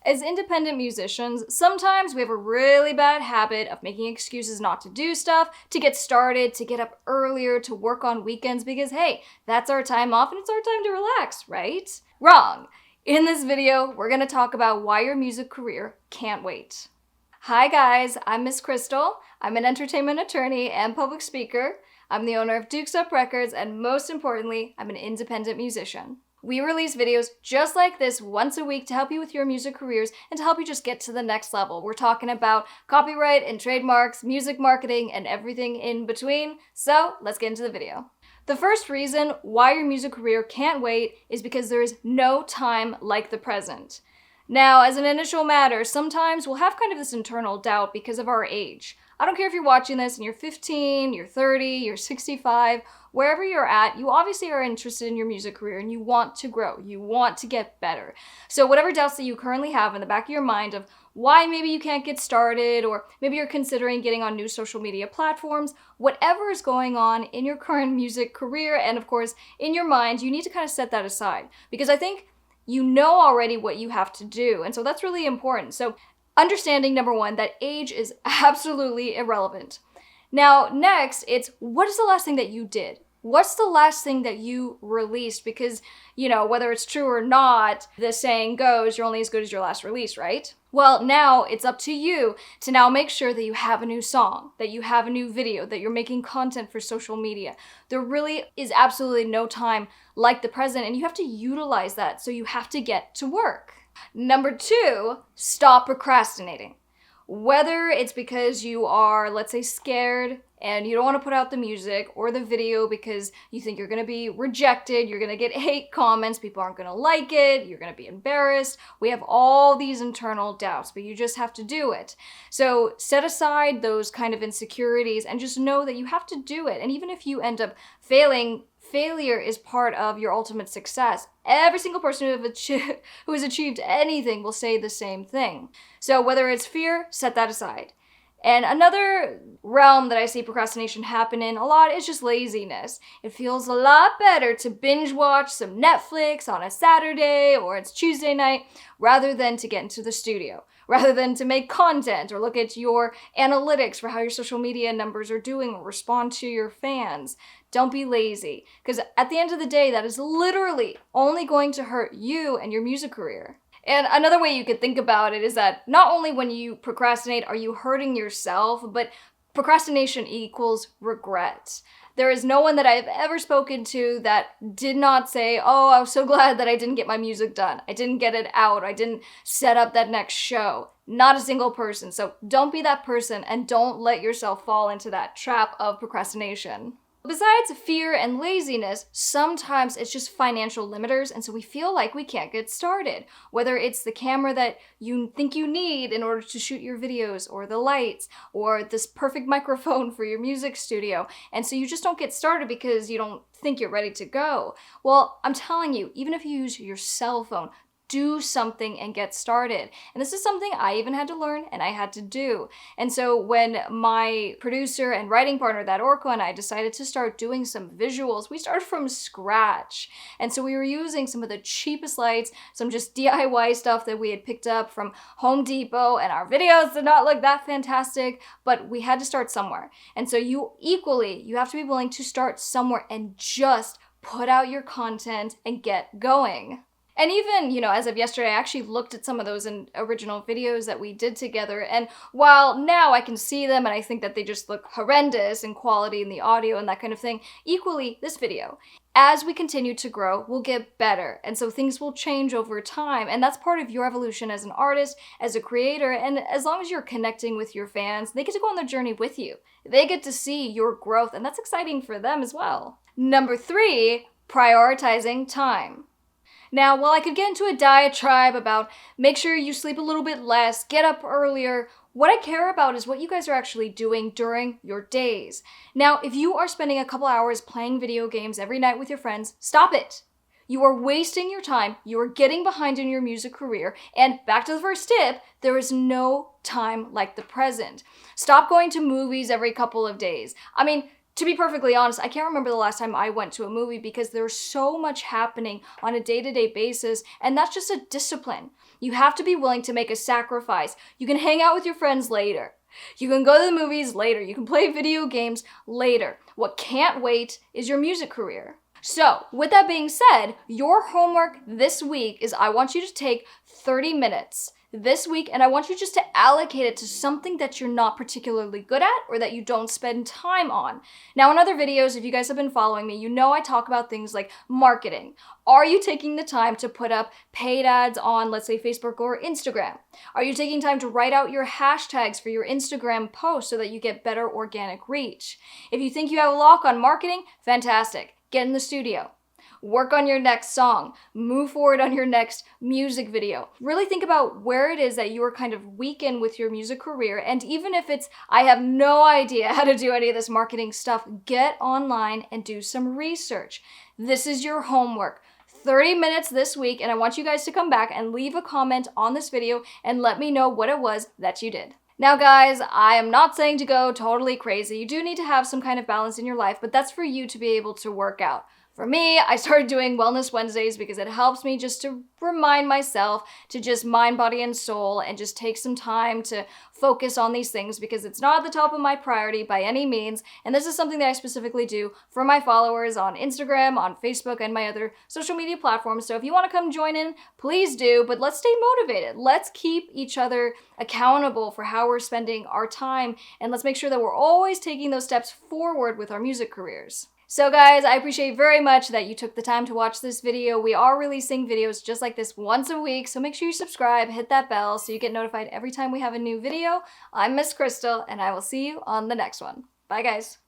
As independent musicians, sometimes we have a really bad habit of making excuses not to do stuff, to get started, to get up earlier, to work on weekends because, hey, that's our time off and it's our time to relax, right? Wrong. In this video, we're gonna talk about why your music career can't wait. Hi guys, I'm Miss Krystle. I'm an entertainment attorney and public speaker. I'm the owner of Dukes Up Records, and most importantly, I'm an independent musician. We release videos just like this once a week to help you with your music careers and to help you just get to the next level. We're talking about copyright and trademarks, music marketing, and everything in between. So let's get into the video. The first reason why your music career can't wait is because there is no time like the present. Now, as an initial matter, sometimes we'll have kind of this internal doubt because of our age. I don't care if you're watching this and you're 15, you're 30, you're 65, wherever you're at, you obviously are interested in your music career and you want to grow, you want to get better. So whatever doubts that you currently have in the back of your mind of why maybe you can't get started, or maybe you're considering getting on new social media platforms, whatever is going on in your current music career and of course in your mind, you need to kind of set that aside because I think you know already what you have to do. And so that's really important. So understanding, number one, that age is absolutely irrelevant. Now, next, it's what is the last thing that you did? What's the last thing that you released? Because, whether it's true or not, the saying goes, you're only as good as your last release, right? Well, now it's up to you to now make sure that you have a new song, that you have a new video, that you're making content for social media. There really is absolutely no time like the present, and you have to utilize that, so you have to get to work. Number two, stop procrastinating. Whether it's because you are, let's say, scared and you don't want to put out the music or the video because you think you're going to be rejected, you're going to get hate comments, people aren't going to like it, you're going to be embarrassed. We have all these internal doubts, but you just have to do it. So set aside those kind of insecurities and just know that you have to do it. And even if you end up failing, failure is part of your ultimate success. Every single person who has achieved anything will say the same thing. So whether it's fear, set that aside. And another realm that I see procrastination happen in a lot is just laziness. It feels a lot better to binge watch some Netflix on a Saturday or it's Tuesday night rather than to get into the studio, rather than to make content or look at your analytics for how your social media numbers are doing or respond to your fans. Don't be lazy, because at the end of the day, that is literally only going to hurt you and your music career. And another way you could think about it is that not only when you procrastinate are you hurting yourself, but procrastination equals regret. There is no one that I've ever spoken to that did not say, oh, I was so glad that I didn't get my music done. I didn't get it out. I didn't set up that next show. Not a single person. So don't be that person and don't let yourself fall into that trap of procrastination. Besides fear and laziness, sometimes it's just financial limiters, and so we feel like we can't get started. Whether it's the camera that you think you need in order to shoot your videos, or the lights, or this perfect microphone for your music studio, and so you just don't get started because you don't think you're ready to go. Well, I'm telling you, even if you use your cell phone, do something and get started. And this is something I even had to learn and I had to do. And so when my producer and writing partner, that Orko, and I decided to start doing some visuals, we started from scratch. And so we were using some of the cheapest lights, some just DIY stuff that we had picked up from Home Depot, and our videos did not look that fantastic, but we had to start somewhere. And so you have to be willing to start somewhere and just put out your content and get going. And even, as of yesterday, I actually looked at some of those original videos that we did together, and while now I can see them and I think that they just look horrendous in quality in the audio and that kind of thing, equally this video, as we continue to grow, we'll get better, and so things will change over time, and that's part of your evolution as an artist, as a creator, and as long as you're connecting with your fans, they get to go on their journey with you. They get to see your growth, and that's exciting for them as well. Number three, prioritizing time. Now, while I could get into a diatribe about make sure you sleep a little bit less, get up earlier, what I care about is what you guys are actually doing during your days. Now, if you are spending a couple hours playing video games every night with your friends, stop it. You are wasting your time, you are getting behind in your music career, and back to the first tip, there is no time like the present. Stop going to movies every couple of days. I mean, To be perfectly honest, I can't remember the last time I went to a movie because there's so much happening on a day-to-day basis, and that's just a discipline. You have to be willing to make a sacrifice. You can hang out with your friends later. You can go to the movies later. You can play video games later. What can't wait is your music career. So, with that being said, your homework this week is I want you to take 30 minutes this week, and I want you just to allocate it to something that you're not particularly good at or that you don't spend time on. Now, in other videos, if you guys have been following me, you know I talk about things like marketing. Are you taking the time to put up paid ads on, let's say, Facebook or Instagram? Are you taking time to write out your hashtags for your Instagram posts so that you get better organic reach? If you think you have a lock on marketing, fantastic. Get in the studio. Work on your next song, move forward on your next music video. Really think about where it is that you are kind of weak in with your music career, and even if it's, I have no idea how to do any of this marketing stuff, get online and do some research. This is your homework. 30 minutes this week, and I want you guys to come back and leave a comment on this video and let me know what it was that you did. Now guys, I am not saying to go totally crazy. You do need to have some kind of balance in your life, but that's for you to be able to work out. For me, I started doing Wellness Wednesdays because it helps me just to remind myself to just mind, body, and soul and just take some time to focus on these things because it's not at the top of my priority by any means. And this is something that I specifically do for my followers on Instagram, on Facebook, and my other social media platforms. So if you want to come join in, please do, but let's stay motivated. Let's keep each other accountable for how we're spending our time, and let's make sure that we're always taking those steps forward with our music careers. So guys, I appreciate very much that you took the time to watch this video. We are releasing videos just like this once a week, so make sure you subscribe, hit that bell so you get notified every time we have a new video. I'm Miss Krystle, and I will see you on the next one. Bye guys.